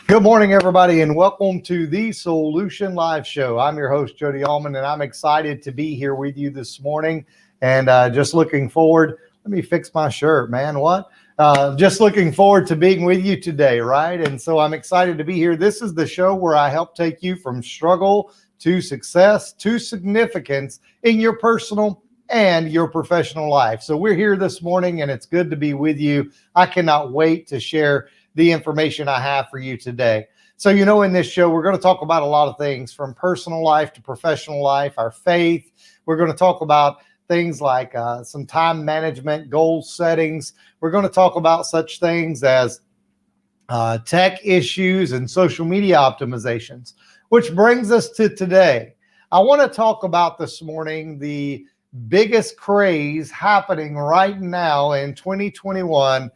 Good morning, everybody, and welcome to the Soulution Live Show. I'm your host, Jody, and I'm excited to be here with you this morning, and just looking forward. Let me fix my shirt, man. What? Just looking forward to being with you today, right? And so I'm excited to be here. This is the show where I help take you from struggle to success to significance in your personal and your professional life. So we're here this morning, and it's good to be with you. I cannot wait to share the information I have for you today. So, in this show, we're going to talk about a lot of things from personal life to professional life, our faith. We're going to talk about things like some time management, goal settings. We're going to talk about such things as tech issues and social media optimizations, which brings us to today. I want to talk about this morning the biggest craze happening right now in 2021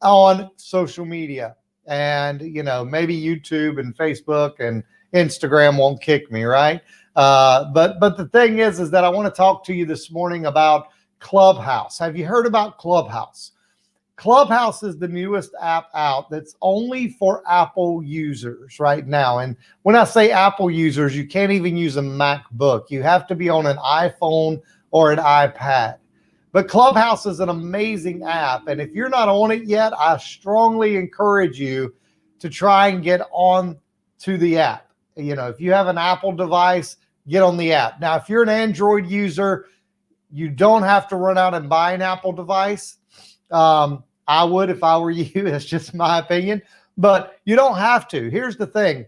on social media. And, maybe YouTube and Facebook and Instagram won't kick me, right? But the thing is that I want to talk to you this morning about Clubhouse. Have you heard about Clubhouse? Clubhouse is the newest app out that's only for Apple users right now. And when I say Apple users, you can't even use a MacBook. You have to be on an iPhone or an iPad. But Clubhouse is an amazing app. And if you're not on it yet, I strongly encourage you to try and get on to the app. If you have an Apple device, get on the app. Now, if you're an Android user, you don't have to run out and buy an Apple device. I would if I were you. That's just my opinion. But you don't have to. Here's the thing.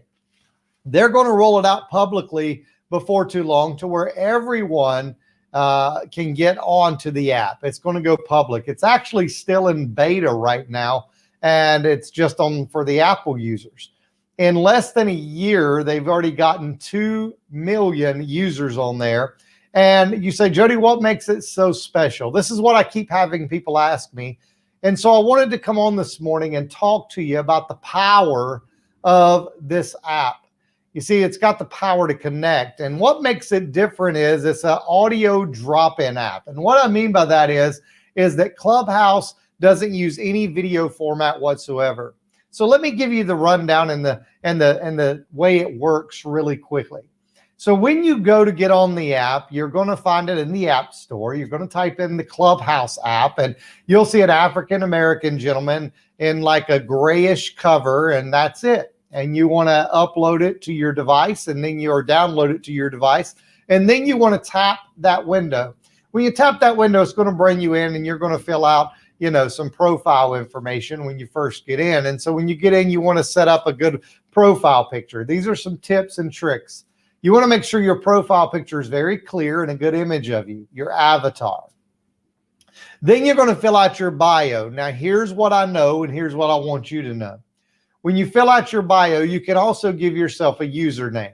They're going to roll it out publicly before too long to where everyone can get onto the app. It's going to go public. It's actually still in beta right now, and it's just on for the Apple users. In less than a year, they've already gotten 2 million users on there. And you say, Jody, what makes it so special? This is what I keep having people ask me. And so I wanted to come on this morning and talk to you about the power of this app. You see, it's got the power to connect. And what makes it different is it's an audio drop-in app. And what I mean by that is that Clubhouse doesn't use any video format whatsoever. So let me give you the rundown and the way it works really quickly. So when you go to get on the app, you're going to find it in the App Store. You're going to type in the Clubhouse app, and you'll see an African-American gentleman in like a grayish cover, and that's it. And you want to upload it to your device, and then download it to your device. And then you want to tap that window. When you tap that window, it's going to bring you in, and you're going to fill out, some profile information when you first get in. And so when you get in, you want to set up a good profile picture. These are some tips and tricks. You want to make sure your profile picture is very clear and a good image of you, your avatar. Then you're going to fill out your bio. Now, here's what I know, and here's what I want you to know. When you fill out your bio, you can also give yourself a username.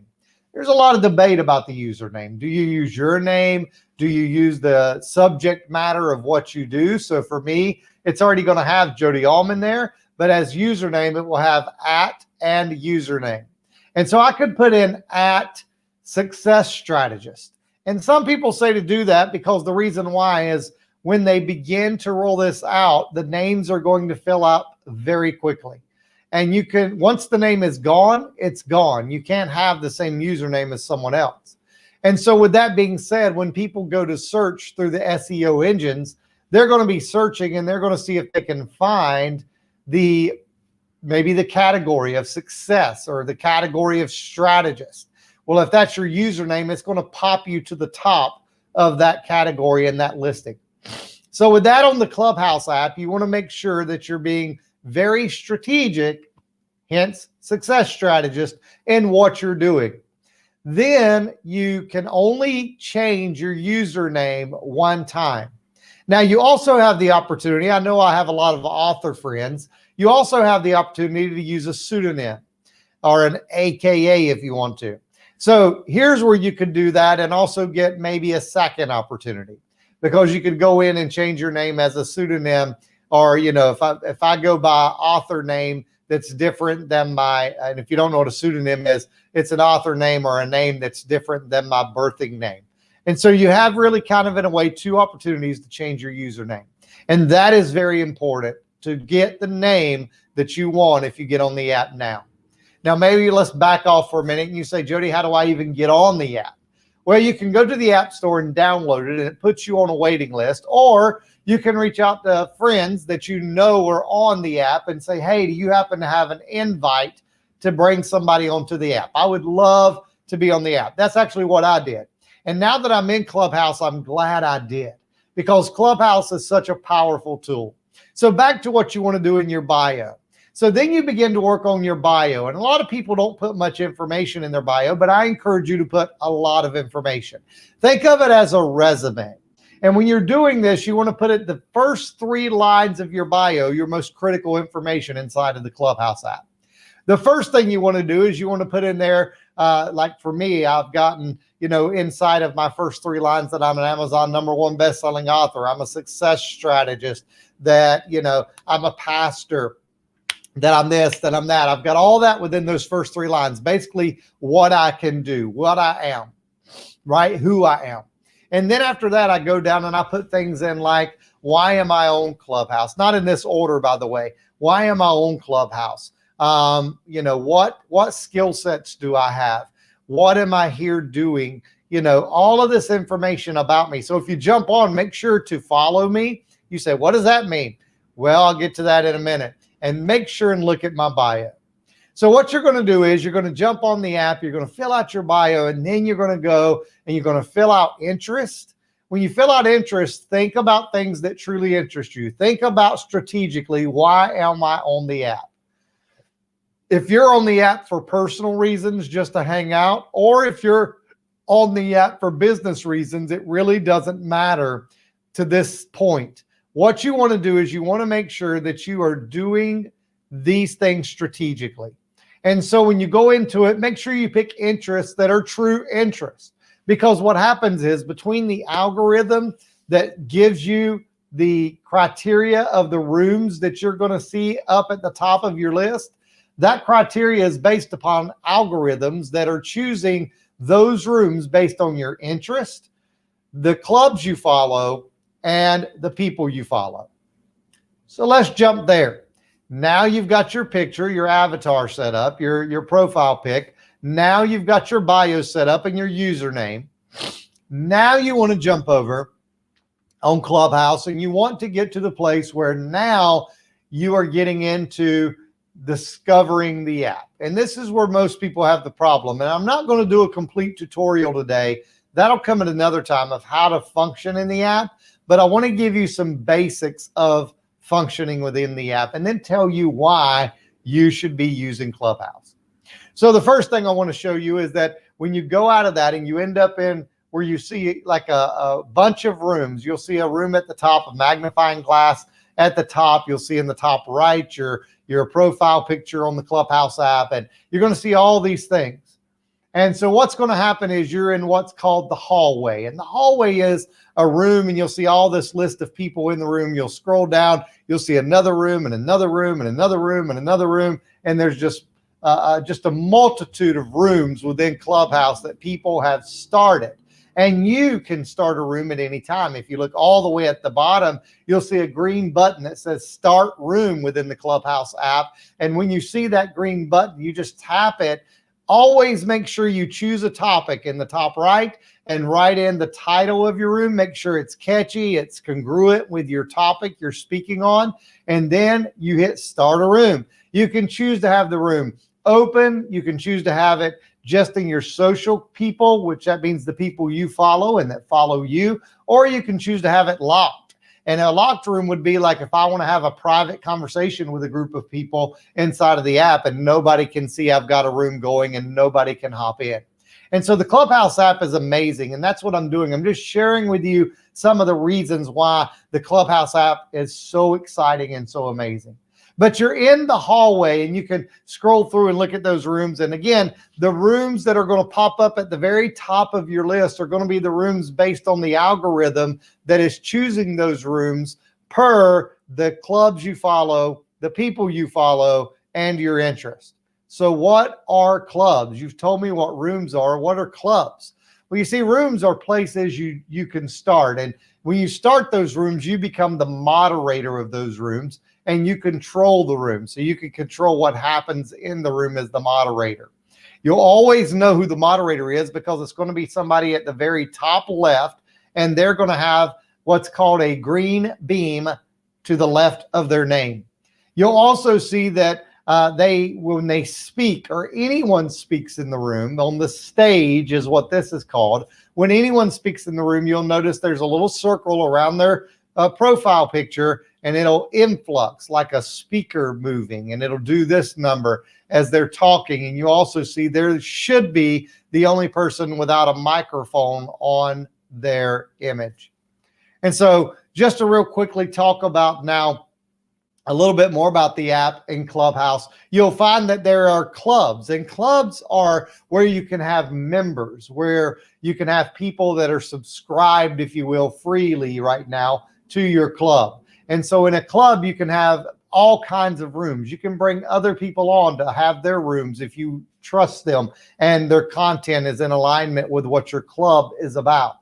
There's a lot of debate about the username. Do you use your name? Do you use the subject matter of what you do? So for me, it's already going to have Jody Allman there, but as username, it will have @ and username. And so I could put in @success strategist. And some people say to do that because the reason why is when they begin to roll this out, the names are going to fill up very quickly. And you can, once the name is gone, it's gone. You can't have the same username as someone else. And so with that being said, when people go to search through the SEO engines, they're going to be searching and they're going to see if they can find maybe the category of success or the category of strategist. Well, if that's your username, it's going to pop you to the top of that category in that listing. So with that on the Clubhouse app, you want to make sure that you're being very strategic, hence success strategist, in what you're doing. Then you can only change your username one time. Now, you also have the opportunity, I know I have a lot of author friends, you also have the opportunity to use a pseudonym or an AKA if you want to. So here's where you could do that and also get maybe a second opportunity, because you could go in and change your name as a pseudonym or, if I go by author name that's different than and if you don't know what a pseudonym is, it's an author name or a name that's different than my birthing name. And so you have really kind of, in a way, two opportunities to change your username. And that is very important, to get the name that you want if you get on the app now. Now, maybe let's back off for a minute and you say, Jody, how do I even get on the app? Well, you can go to the App Store and download it, and it puts you on a waiting list. Or you can reach out to friends that you know are on the app and say, hey, do you happen to have an invite to bring somebody onto the app? I would love to be on the app. That's actually what I did. And now that I'm in Clubhouse, I'm glad I did, because Clubhouse is such a powerful tool. So back to what you want to do in your bio. So then you begin to work on your bio. And a lot of people don't put much information in their bio, but I encourage you to put a lot of information. Think of it as a resume. And when you're doing this, you want to put it the first 3 lines of your bio, your most critical information inside of the Clubhouse app. The first thing you want to do is you want to put in there, like for me, I've gotten, inside of my first 3 lines that I'm an Amazon #1 best-selling author. I'm a success strategist, that, I'm a pastor, that I'm this, that I'm that. I've got all that within those first 3 lines. Basically, what I can do, what I am, right? Who I am. And then after that, I go down and I put things in like, why am I on Clubhouse? Not in this order, by the way. Why am I on Clubhouse? What skill sets do I have? What am I here doing? All of this information about me. So if you jump on, make sure to follow me. You say, what does that mean? Well, I'll get to that in a minute. And make sure and look at my bio. So what you're going to do is you're going to jump on the app, you're going to fill out your bio, and then you're going to go and you're going to fill out interest. When you fill out interest, think about things that truly interest you. Think about strategically, why am I on the app? If you're on the app for personal reasons, just to hang out, or if you're on the app for business reasons, it really doesn't matter to this point. What you want to do is you want to make sure that you are doing these things strategically. And so when you go into it, make sure you pick interests that are true interests. Because what happens is, between the algorithm that gives you the criteria of the rooms that you're going to see up at the top of your list, that criteria is based upon algorithms that are choosing those rooms based on your interest, the clubs you follow, and the people you follow. So let's jump there. Now you've got your picture, your avatar set up, your profile pic. Now you've got your bio set up and your username. Now you want to jump over on Clubhouse, and you want to get to the place where now you are getting into discovering the app. And this is where most people have the problem. And I'm not going to do a complete tutorial today. That'll come at another time, of how to function in the app. But I want to give you some basics of functioning within the app, and then tell you why you should be using Clubhouse. So the first thing I want to show you is that when you go out of that and you end up in where you see like a bunch of rooms, you'll see a room at the top, a magnifying glass at the top. You'll see in the top right your profile picture on the Clubhouse app, and you're going to see all these things. And so what's going to happen is you're in what's called the hallway. And the hallway is a room, and you'll see all this list of people in the room. You'll scroll down, you'll see another room and another room and another room and another room. And there's just a multitude of rooms within Clubhouse that people have started. And you can start a room at any time. If you look all the way at the bottom, you'll see a green button that says Start Room within the Clubhouse app. And when you see that green button, you just tap it. Always make sure you choose a topic in the top right and write in the title of your room. Make sure it's catchy, it's congruent with your topic you're speaking on, and then you hit Start a Room. You can choose to have the room open. You can choose to have it just in your social people, which that means the people you follow and that follow you, or you can choose to have it locked. And a locked room would be like if I want to have a private conversation with a group of people inside of the app and nobody can see I've got a room going and nobody can hop in. And so the Clubhouse app is amazing, and that's what I'm doing. I'm just sharing with you some of the reasons why the Clubhouse app is so exciting and so amazing. But you're in the hallway, and you can scroll through and look at those rooms. And again, the rooms that are going to pop up at the very top of your list are going to be the rooms based on the algorithm that is choosing those rooms per the clubs you follow, the people you follow, and your interest. So what are clubs? You've told me what rooms are. What are clubs? Well, you see, rooms are places you can start. And when you start those rooms, you become the moderator of those rooms and you control the room. So you can control what happens in the room as the moderator. You'll always know who the moderator is because it's going to be somebody at the very top left, and they're going to have what's called a green beam to the left of their name. You'll also see that when they speak, or anyone speaks in the room, on the stage is what this is called. When anyone speaks in the room, you'll notice there's a little circle around their profile picture, and it'll influx like a speaker moving, and it'll do this number as they're talking. And you also see there should be the only person without a microphone on their image. And so just to real quickly talk about now a little bit more about the app in Clubhouse, you'll find that there are clubs, and clubs are where you can have members, where you can have people that are subscribed, if you will, freely right now to your club. And so in a club, you can have all kinds of rooms. You can bring other people on to have their rooms if you trust them and their content is in alignment with what your club is about.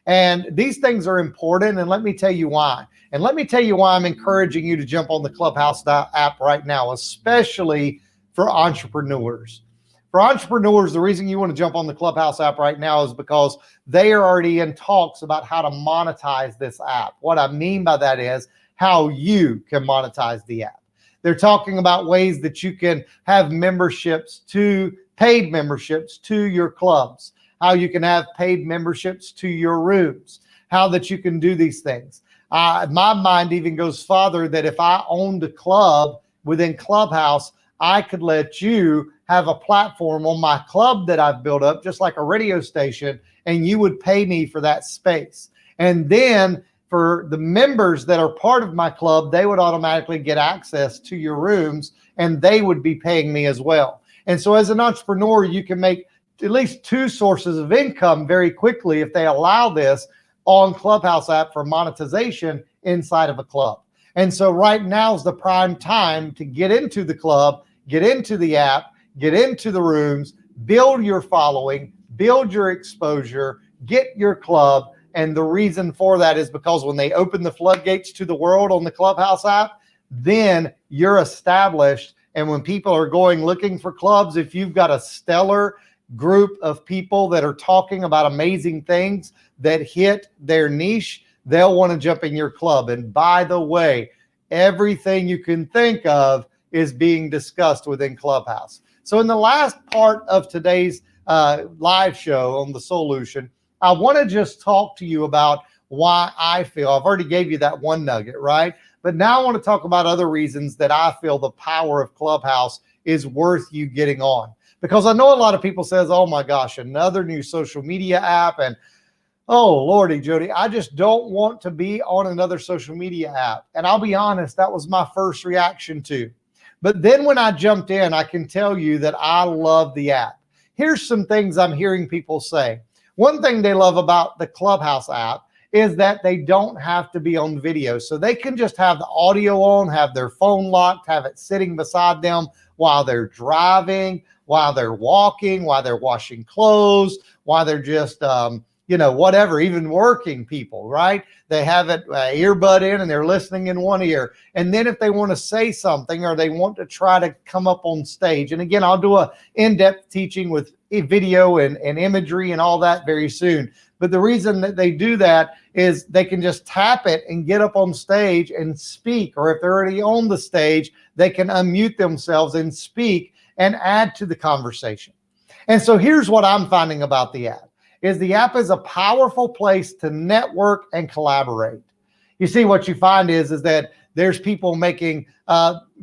And these things are important, and let me tell you why. And let me tell you why I'm encouraging you to jump on the Clubhouse app right now, especially for entrepreneurs. For entrepreneurs, the reason you want to jump on the Clubhouse app right now is because they are already in talks about how to monetize this app. What I mean by that is how you can monetize the app. They're talking about ways that you can have memberships to paid memberships to your clubs, how you can have paid memberships to your rooms, how that you can do these things. My mind even goes farther that if I owned a club within Clubhouse, I could let you have a platform on my club that I've built up, just like a radio station, and you would pay me for that space. And then for the members that are part of my club, they would automatically get access to your rooms, and they would be paying me as well. And so as an entrepreneur, you can make at least two sources of income very quickly if they allow this on Clubhouse app for monetization inside of a club. And so right now is the prime time to get into the club, get into the app, get into the rooms, build your following, build your exposure, get your club. And the reason for that is because when they open the floodgates to the world on the Clubhouse app, then you're established. And when people are going looking for clubs, if you've got a stellar group of people that are talking about amazing things that hit their niche, they'll want to jump in your club. And by the way, everything you can think of is being discussed within Clubhouse. So in the last part of today's live show on the Soulution, I want to just talk to you about why I feel, I've already gave you that one nugget, right? But now I want to talk about other reasons that I feel the power of Clubhouse is worth you getting on. Because I know a lot of people says, oh my gosh, another new social media app. And oh, Lordy, Jody, I just don't want to be on another social media app. And I'll be honest, that was my first reaction too. But then when I jumped in, I can tell you that I love the app. Here's some things I'm hearing people say. One thing they love about the Clubhouse app is that they don't have to be on video. So they can just have the audio on, have their phone locked, have it sitting beside them while they're driving, while they're walking, while they're washing clothes, while they're just, whatever, even working people, right? They have it earbud in and they're listening in one ear. And then if they want to say something or they want to try to come up on stage, and again, I'll do a in-depth teaching with video and imagery and all that very soon. But the reason that they do that is they can just tap it and get up on stage and speak. Or if they're already on the stage, they can unmute themselves and speak and add to the conversation. And so here's what I'm finding about the app. Is the app is a powerful place to network and collaborate. You see, what you find is that there's people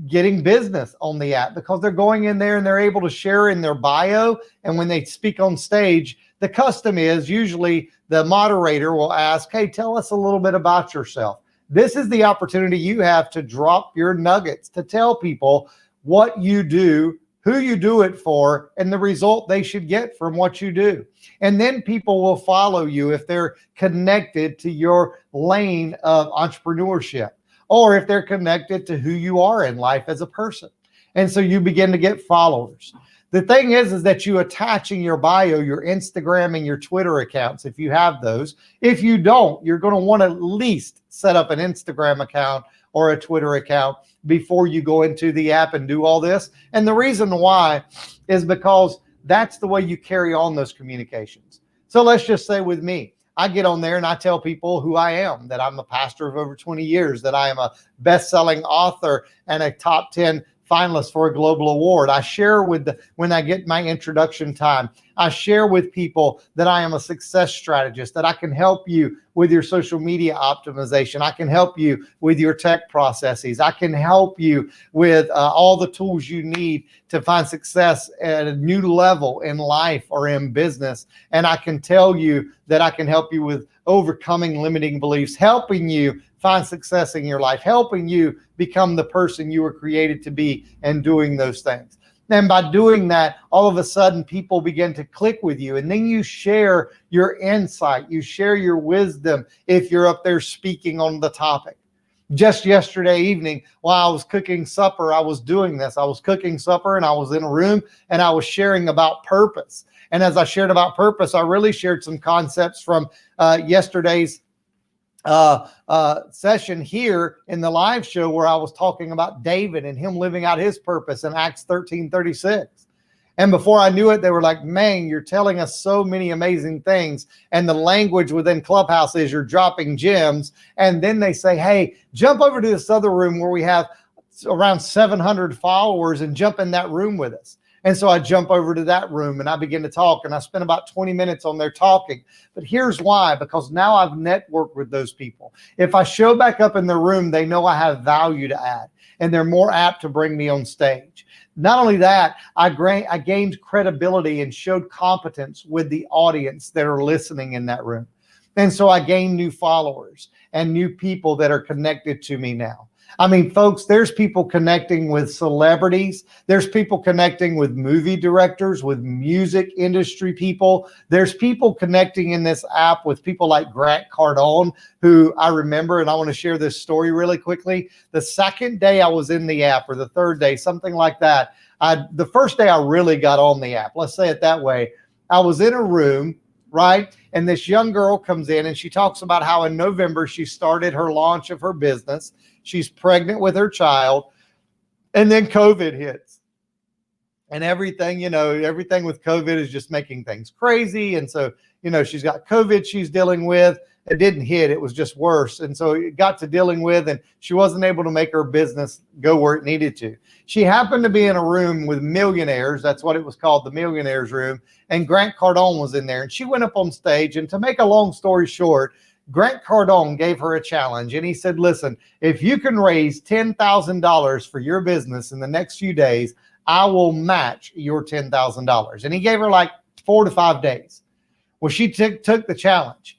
getting business on the app because they're going in there and they're able to share in their bio. And when they speak on stage, the custom is usually the moderator will ask, hey, tell us a little bit about yourself. This is the opportunity you have to drop your nuggets, to tell people what you do, who you do it for, and the result they should get from what you do. And then people will follow you if they're connected to your lane of entrepreneurship. or if they're connected to who you are in life as a person. And so you begin to get followers. The thing is that you attach in your bio your Instagram and your Twitter accounts if you have those. If you don't, you're going to want to at least set up an Instagram account or a Twitter account before you go into the app and do all this. And the reason why is because that's the way you carry on those communications. So let's just say with me, I get on there and I tell people who I am, that I'm a pastor of over 20 years, that I am a best-selling author and a top 10 finalist for a global award. I share when I get my introduction time, I share with people that I am a success strategist, that I can help you with your social media optimization. I can help you with your tech processes. I can help you with all the tools you need to find success at a new level in life or in business. And I can tell you that I can help you with overcoming limiting beliefs, helping you find success in your life, helping you become the person you were created to be, and doing those things. And by doing that, all of a sudden people begin to click with you, and then you share your insight, you share your wisdom if you're up there speaking on the topic. Just yesterday evening, while I was cooking supper, I was doing this. I was cooking supper and I was in a room and I was sharing about purpose. And as I shared about purpose, I really shared some concepts from yesterday's session here in the live show, where I was talking about David and him living out his purpose in Acts 13:36. And before I knew it, they were like, man, you're telling us so many amazing things. And the language within Clubhouse is you're dropping gems. And then they say, hey, jump over to this other room where we have around 700 followers and jump in that room with us. And so I jump over to that room and I begin to talk, and I spend about 20 minutes on there talking. But here's why: because now I've networked with those people. If I show back up in the room, they know I have value to add, and they're more apt to bring me on stage. Not only that, I gained credibility and showed competence with the audience that are listening in that room. And so I gained new followers and new people that are connected to me now. I mean, folks, there's people connecting with celebrities. There's people connecting with movie directors, with music industry people. There's people connecting in this app with people like Grant Cardone, who I remember, and I want to share this story really quickly. The second day I was in the app, or the third day, something like that, the first day I really got on the app, let's say it that way, I was in a room, right? And this young girl comes in and she talks about how in November she started her launch of her business. She's pregnant with her child, and then COVID hits. And everything, everything with COVID is just making things crazy. And so, she's got COVID she's dealing with. It didn't hit, it was just worse. And so it got to dealing with, and she wasn't able to make her business go where it needed to. She happened to be in a room with millionaires. That's what it was called, the millionaires room. And Grant Cardone was in there, and she went up on stage. And to make a long story short, Grant Cardone gave her a challenge, and he said, listen, if you can raise $10,000 for your business in the next few days, I will match your $10,000. And he gave her like 4 to 5 days. Well, she took the challenge.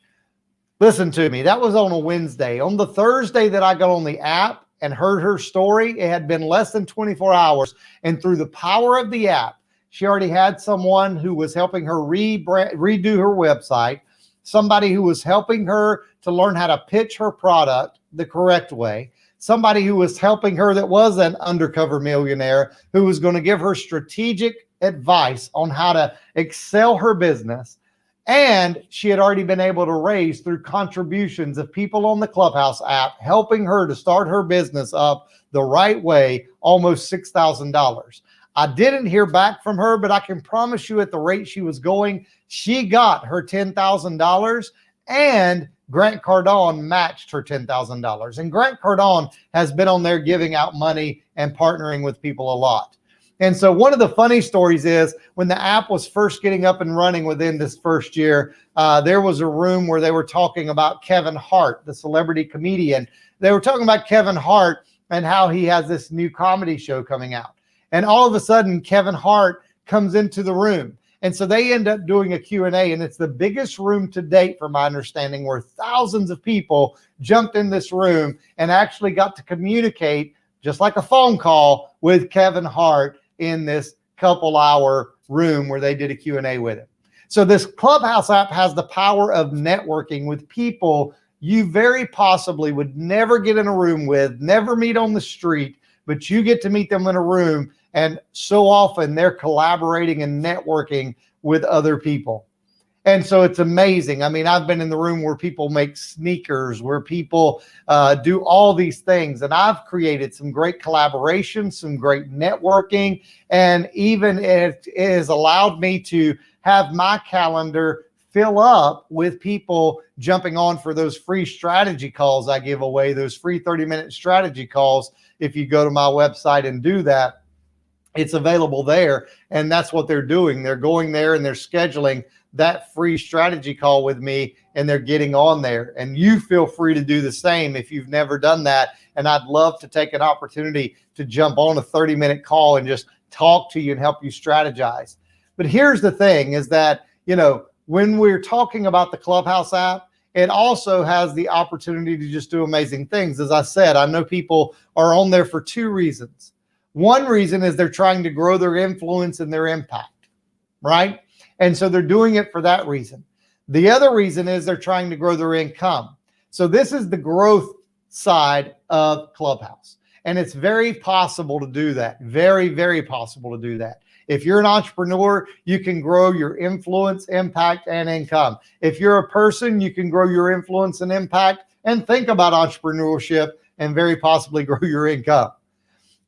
Listen to me. That was on a Wednesday. On the Thursday that I got on the app and heard her story, it had been less than 24 hours. And through the power of the app, she already had someone who was helping her redo her website, somebody who was helping her to learn how to pitch her product the correct way, somebody who was helping her that was an undercover millionaire who was going to give her strategic advice on how to excel her business. And she had already been able to raise, through contributions of people on the Clubhouse app, helping her to start her business up the right way, almost $6,000. I didn't hear back from her, but I can promise you at the rate she was going, she got her $10,000, and Grant Cardone matched her $10,000. And Grant Cardone has been on there giving out money and partnering with people a lot. And so one of the funny stories is when the app was first getting up and running within this first year, there was a room where they were talking about Kevin Hart, the celebrity comedian. They were talking about Kevin Hart and how he has this new comedy show coming out. And all of a sudden, Kevin Hart comes into the room. And so they end up doing a Q&A, and it's the biggest room to date, from my understanding, where thousands of people jumped in this room and actually got to communicate, just like a phone call, with Kevin Hart in this couple-hour room where they did a Q&A with him. So this Clubhouse app has the power of networking with people you very possibly would never get in a room with, never meet on the street, but you get to meet them in a room. And so often they're collaborating and networking with other people. And so it's amazing. I mean, I've been in the room where people make sneakers, where people do all these things. And I've created some great collaboration, some great networking. And even it has allowed me to have my calendar fill up with people jumping on for those free strategy calls I give away, those free 30-minute strategy calls. If you go to my website and do that, it's available there. And that's what they're doing. They're going there and they're scheduling that free strategy call with me, and they're getting on there. And you feel free to do the same if you've never done that. And I'd love to take an opportunity to jump on a 30-minute call and just talk to you and help you strategize. But here's the thing is that, you know, when we're talking about the Clubhouse app, it also has the opportunity to just do amazing things. As I said, I know people are on there for two reasons. One reason is they're trying to grow their influence and their impact, right? And so they're doing it for that reason. The other reason is they're trying to grow their income. So this is the growth side of Clubhouse. And it's very possible to do that. Very, very possible to do that. If you're an entrepreneur, you can grow your influence, impact, and income. If you're a person, you can grow your influence and impact and think about entrepreneurship and very possibly grow your income.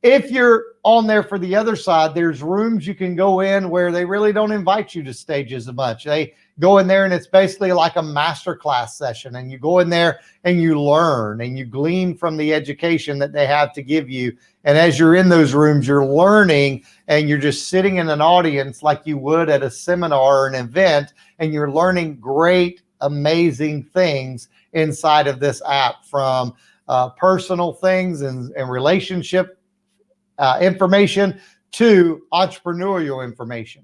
If you're on there for the other side, there's rooms you can go in where they really don't invite you to stages as much. They go in there and it's basically like a masterclass session, and you go in there and you learn and you glean from the education that they have to give you. And as you're in those rooms, you're learning and you're just sitting in an audience like you would at a seminar or an event, and you're learning great, amazing things inside of this app, from personal things and relationship information to entrepreneurial information.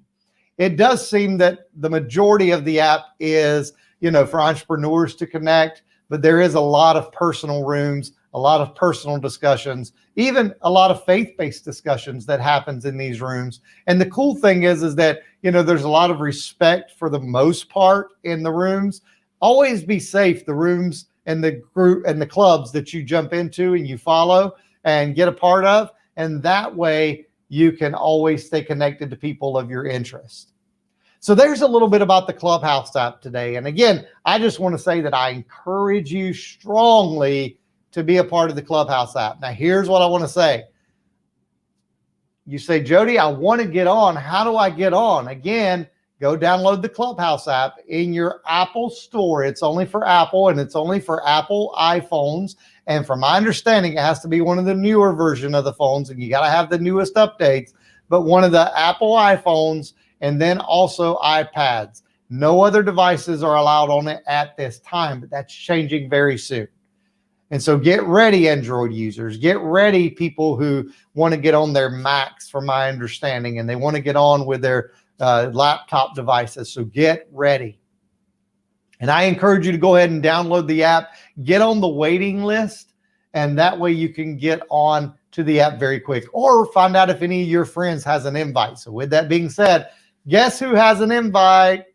It does seem that the majority of the app is, you know, for entrepreneurs to connect, but there is a lot of personal rooms, a lot of personal discussions, even a lot of faith-based discussions that happens in these rooms. And the cool thing is that, you know, there's a lot of respect for the most part in the rooms. Always be safe. The rooms and the group and the clubs that you jump into and you follow and get a part of. And that way you can always stay connected to people of your interest. So there's a little bit about the Clubhouse app today. And again, I just want to say that I encourage you strongly to be a part of the Clubhouse app. Now, here's what I want to say. You say, Jody, I want to get on. How do I get on? Again, go download the Clubhouse app in your Apple store. It's only for Apple, and it's only for Apple iPhones. And from my understanding, it has to be one of the newer version of the phones, and you got to have the newest updates, but one of the Apple iPhones, and then also iPads. No other devices are allowed on it at this time, but that's changing very soon. And so get ready, Android users. Get ready, people who want to get on their Macs, from my understanding, and they want to get on with their laptop devices. So get ready. And I encourage you to go ahead and download the app, get on the waiting list, and that way you can get on to the app very quick, or find out if any of your friends has an invite. So with that being said, guess who has an invite?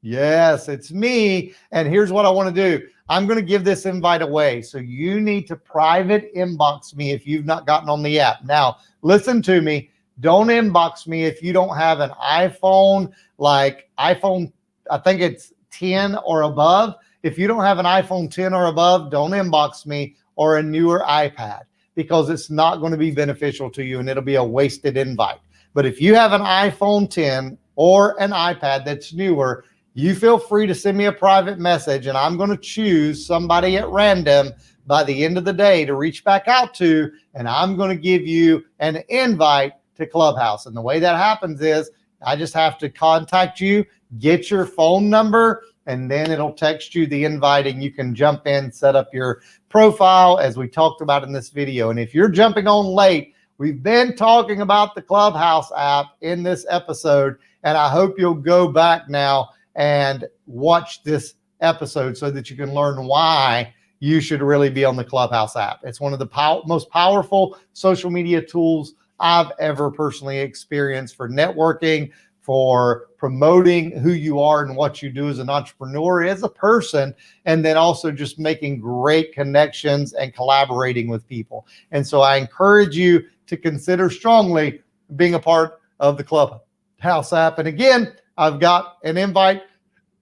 Yes, it's me. And here's what I want to do. I'm going to give this invite away. So you need to private inbox me if you've not gotten on the app. Now, listen to me. Don't inbox me if you don't have an iPhone, like iPhone, I think it's 10 or above. If you don't have an iPhone 10 or above, don't inbox me, or a newer iPad, because it's not going to be beneficial to you and it'll be a wasted invite. But if you have an iPhone 10 or an iPad that's newer, you feel free to send me a private message, and I'm going to choose somebody at random by the end of the day to reach back out to, and I'm going to give you an invite to Clubhouse. And the way that happens is I just have to contact you, get your phone number, and then it'll text you the invite, and you can jump in, set up your profile as we talked about in this video. And if you're jumping on late, we've been talking about the Clubhouse app in this episode, and I hope you'll go back now and watch this episode so that you can learn why you should really be on the Clubhouse app. It's one of the most powerful social media tools I've ever personally experienced for networking, for promoting who you are and what you do as an entrepreneur, as a person, and then also just making great connections and collaborating with people. And so I encourage you to consider strongly being a part of the Clubhouse app. And again, I've got an invite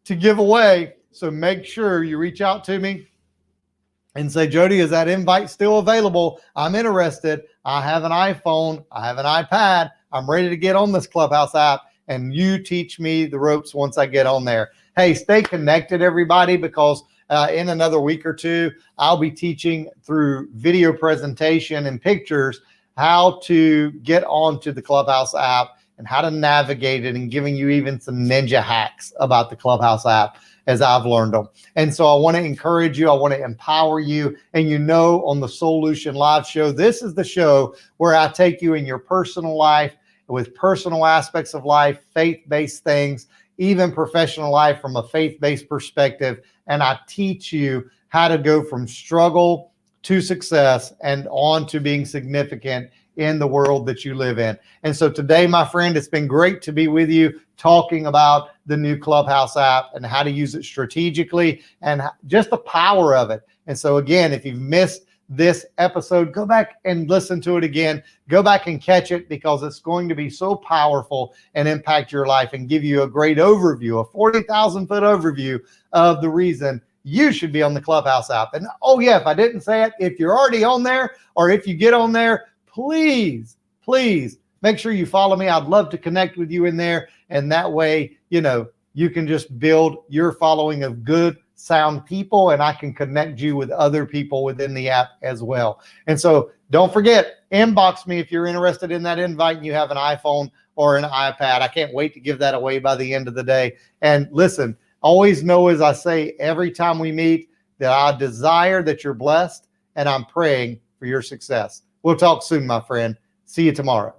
to give away, so make sure you reach out to me and say, Jody, is that invite still available? I'm interested. I have an iPhone. I have an iPad. I'm ready to get on this Clubhouse app, and you teach me the ropes once I get on there. Hey, stay connected, everybody, because in another week or two, I'll be teaching through video presentation and pictures how to get onto the Clubhouse app and how to navigate it, and giving you even some ninja hacks about the Clubhouse app as I've learned them. And so I want to encourage you. I want to empower you. And on the Soulution Live show, this is the show where I take you in your personal life with personal aspects of life, faith-based things, even professional life from a faith-based perspective. And I teach you how to go from struggle to success and on to being significant in the world that you live in. And so today, my friend, it's been great to be with you talking about the new Clubhouse app and how to use it strategically and just the power of it. And so again, if you've missed this episode, go back and listen to it again. Go back and catch it, because it's going to be so powerful and impact your life and give you a great overview, a 40,000 foot overview of the reason you should be on the Clubhouse app. And oh yeah, if I didn't say it, if you're already on there, or if you get on there, please make sure you follow me. I'd love to connect with you in there. And that way, you can just build your following of good, sound people, and I can connect you with other people within the app as well. And so don't forget, inbox me if you're interested in that invite and you have an iPhone or an iPad. I can't wait to give that away by the end of the day. And listen, always know, as I say every time we meet, that I desire that you're blessed, and I'm praying for your success. We'll talk soon, my friend. See you tomorrow.